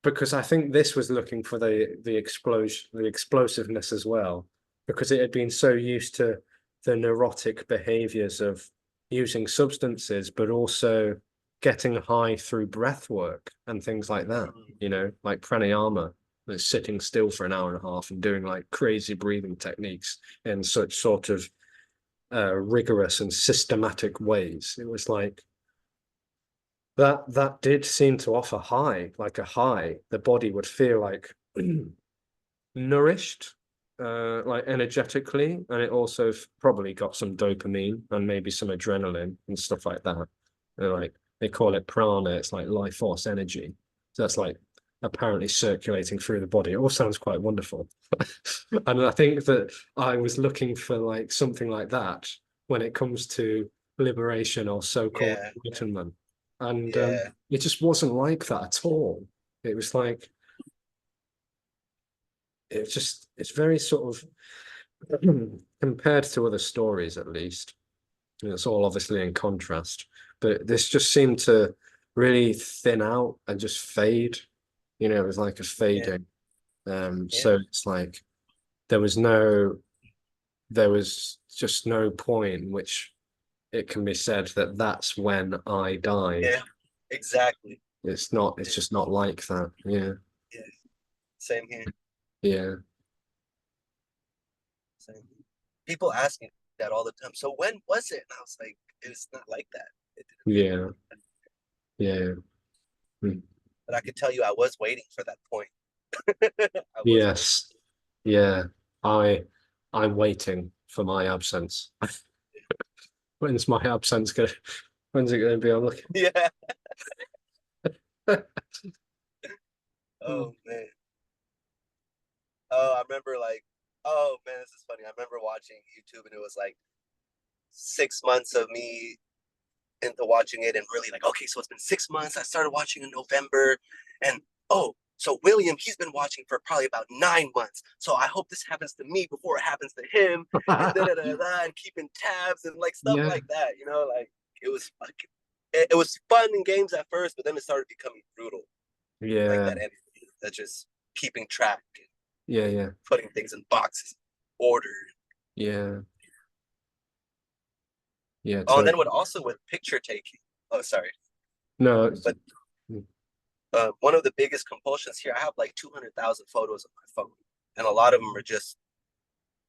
because I think this was looking for the explosion, the explosiveness as well, because it had been so used to the neurotic behaviors of using substances, but also getting high through breath work and things like that, mm, like pranayama, like sitting still for an hour and a half and doing like crazy breathing techniques in such sort of rigorous and systematic ways. It was like that did seem to offer high, like a high. The body would feel like nourished, like energetically, and it also probably got some dopamine and maybe some adrenaline and stuff like that. Like they call it prana, it's like life force energy. So that's like apparently circulating through the body. It all sounds quite wonderful. And I think that I was looking for like something like that when it comes to liberation or so-called yeah, enlightenment. And yeah, it just wasn't like that at all. It was like it's very sort of compared to other stories, at least. It's all obviously in contrast, but this just seemed to really thin out and just fade. It was like a yeah, fading. yeah, So it's like there was no, there was just no point in which it can be said that that's when I died. yeah. Exactly. It's not, it's Yeah, just not like that. Yeah. yeah. Same here. Yeah. Same here. People ask me that all the time. So when was it? And I was like, it's not like that. It didn't happen Yeah. like that. Yeah. Mm. But I could tell you, I was waiting for that point. I was waiting. Yes. Yeah. I I'm waiting for my absence. When's my absence gonna when's it gonna be? I'm looking. Yeah. Oh man. Oh, I remember like, oh man, this is funny. I remember watching YouTube and it was like 6 months of me into watching it and really like, okay, so it's been 6 months. I started watching in November, and oh, so William, he's been watching for probably about 9 months. So I hope this happens to me before it happens to him, and da da da da, and keeping tabs and like stuff Yeah. like that. Like it was fucking. It was fun in games at first, but then it started becoming brutal, like Yeah. that energy, that just keeping track, and Yeah. Yeah. putting things in boxes, order. Yeah. Yeah. Oh, and Totally. then what also with picture taking. Oh, sorry, No. but one of the biggest compulsions here. I have like 200,000 photos on my phone. and a lot of them are just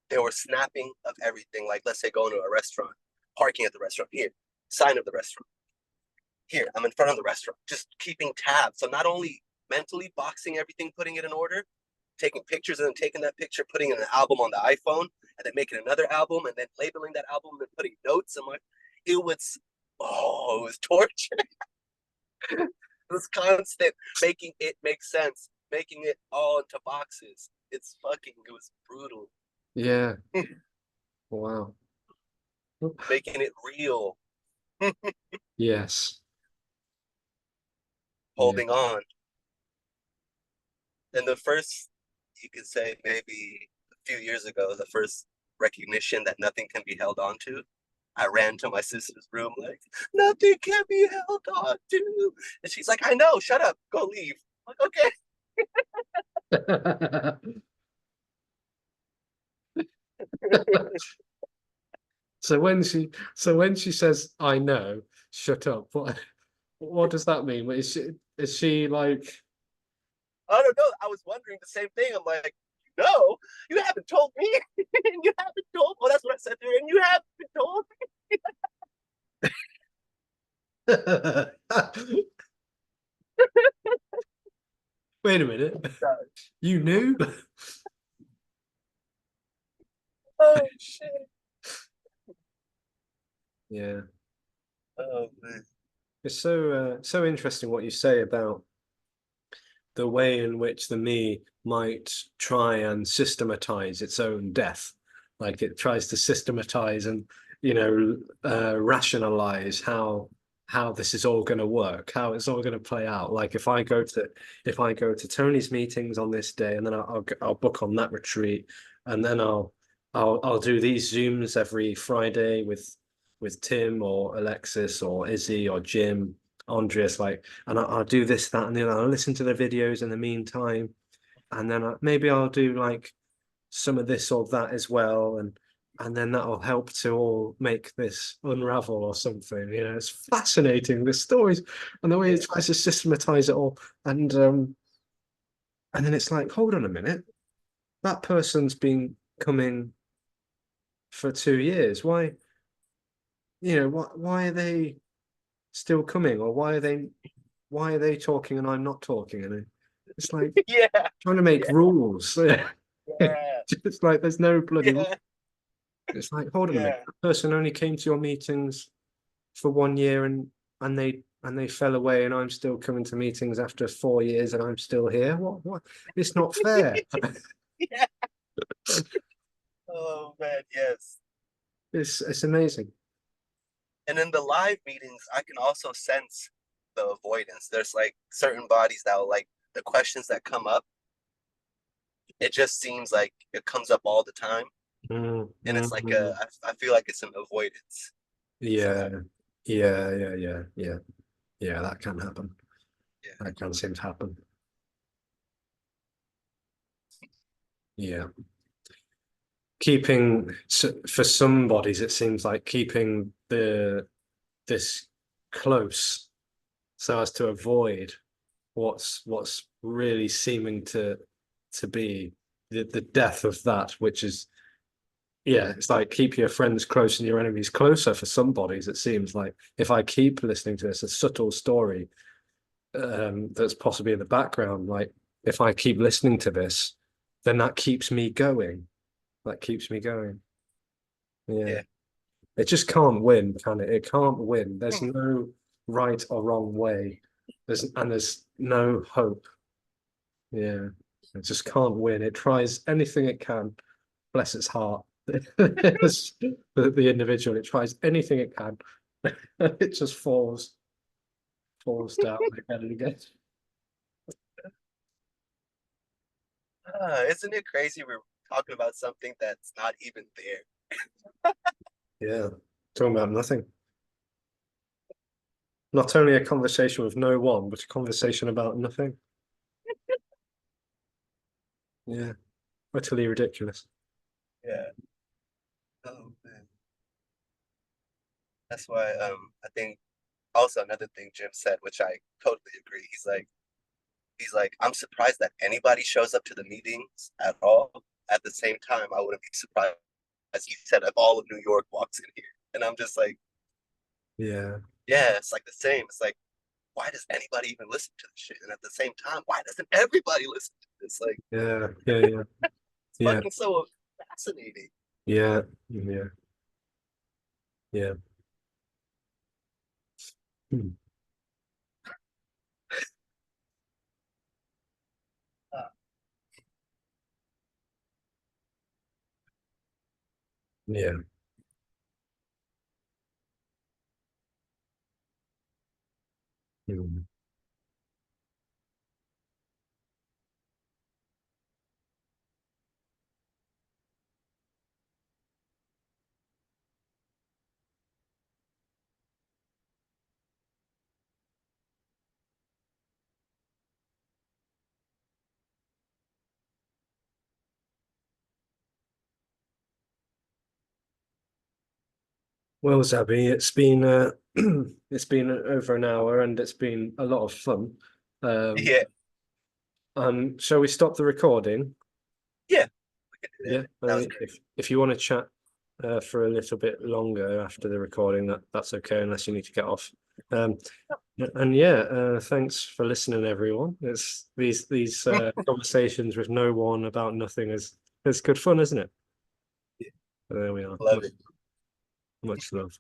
they were snapping of everything. Like let's say going to a restaurant, parking at the restaurant here, sign of the restaurant here. I'm in front of the restaurant, just keeping tabs. So not only mentally boxing everything, putting it in order, taking pictures and then taking that picture, putting in an album on the iPhone, and then making another album, and then labeling that album and putting notes. And like, it was, oh, it was torture. It was constant making it make sense, making it all into boxes. It's fucking, it was brutal. Yeah. Wow. Making it real, Yes. Yeah. holding on. And the first, you could say maybe a few years ago, the first recognition that nothing can be held on to, I ran to my sister's room like, nothing can be held on to. And she's like, I know, shut up, go leave. I'm like, okay. So when she says I know, shut up. What does that mean? Is she like I don't know. I was wondering the same thing. I'm like, no, you haven't told me. And you haven't told. Oh, that's what I said to her. And you haven't told Wait a minute. me. You knew? Oh shit. Yeah. Oh man. It's so interesting what you say about the way in which the me might try and systematize its own death. Like it tries to systematize and, rationalize how this is all going to work, how it's all going to play out. Like if I go to Tony's meetings on this day, and then I'll book on that retreat, and then I'll do these Zooms every Friday with Tim or Alexis or Izzy or Jim, Andreas, like, and I'll do this, that, and the other. I'll listen to the videos in the meantime, and then maybe I'll do like some of this or that as well, and then that'll help to all make this unravel or something. It's fascinating, the stories and the way Yeah. it tries to systematize it all, and then it's like, hold on a minute, that person's been coming for 2 years. Why are they still coming, or why are they talking and I'm not talking? And it's like Yeah. trying to make Yeah. rules. Yeah. It's like there's no bloody. Yeah. It's like, hold on a minute. Yeah. The person only came to your meetings for 1 year, and they fell away, and I'm still coming to meetings after 4 years, and I'm still here. What? It's not fair. Yeah. Oh man, yes. It's amazing. And in the live meetings, I can also sense the avoidance. There's like certain bodies that will like the questions that come up. It just seems like it comes up all the time, Mm, and it's like mm, I feel like it's an avoidance. So yeah, yeah, yeah, yeah, yeah, yeah. That can happen. yeah, That can seem to happen. Yeah. For some bodies, it seems like keeping this close so as to avoid what's really seeming to be the death of that, which is, yeah, it's like keep your friends close and your enemies closer. For some bodies, it seems like if I keep listening to this, a subtle story, that's possibly in the background, like if I keep listening to this, then that keeps me going. That keeps me going. Yeah. yeah. It just can't win, can it? It can't win. There's no right or wrong way. There's no hope. Yeah. It just can't win. It tries anything it can. Bless its heart. The individual, it tries anything it can. It just falls down again and again. Isn't it crazy? We're talking about something that's not even there. Yeah. Talking about nothing. Not only a conversation with no one, but a conversation about nothing. Yeah. Utterly ridiculous. Yeah. Oh man. That's why I think also another thing Jim said, which I totally agree. He's like, He's like, I'm surprised that anybody shows up to the meetings at all. At the same time, I wouldn't be surprised, as he said, if all of New York walks in here. And I'm just like, Yeah. yeah, it's like the same. It's like, why does anybody even listen to this shit? And at the same time, why doesn't everybody listen to this? Like, Yeah. Yeah. Yeah. it's Yeah. fucking so fascinating. Yeah. Yeah. Yeah. Hmm. Uh, Yeah. Hmm. Well, Zabi, it's been over an hour and it's been a lot of fun. Um, yeah, shall we stop the recording? yeah, we could do that. Yeah. That was great. If you want to chat for a little bit longer after the recording, that's okay, unless you need to get off. Um, and yeah, thanks for listening, everyone. It's these conversations with no one about nothing is good fun, isn't it? Yeah, There we are. love it. Much love.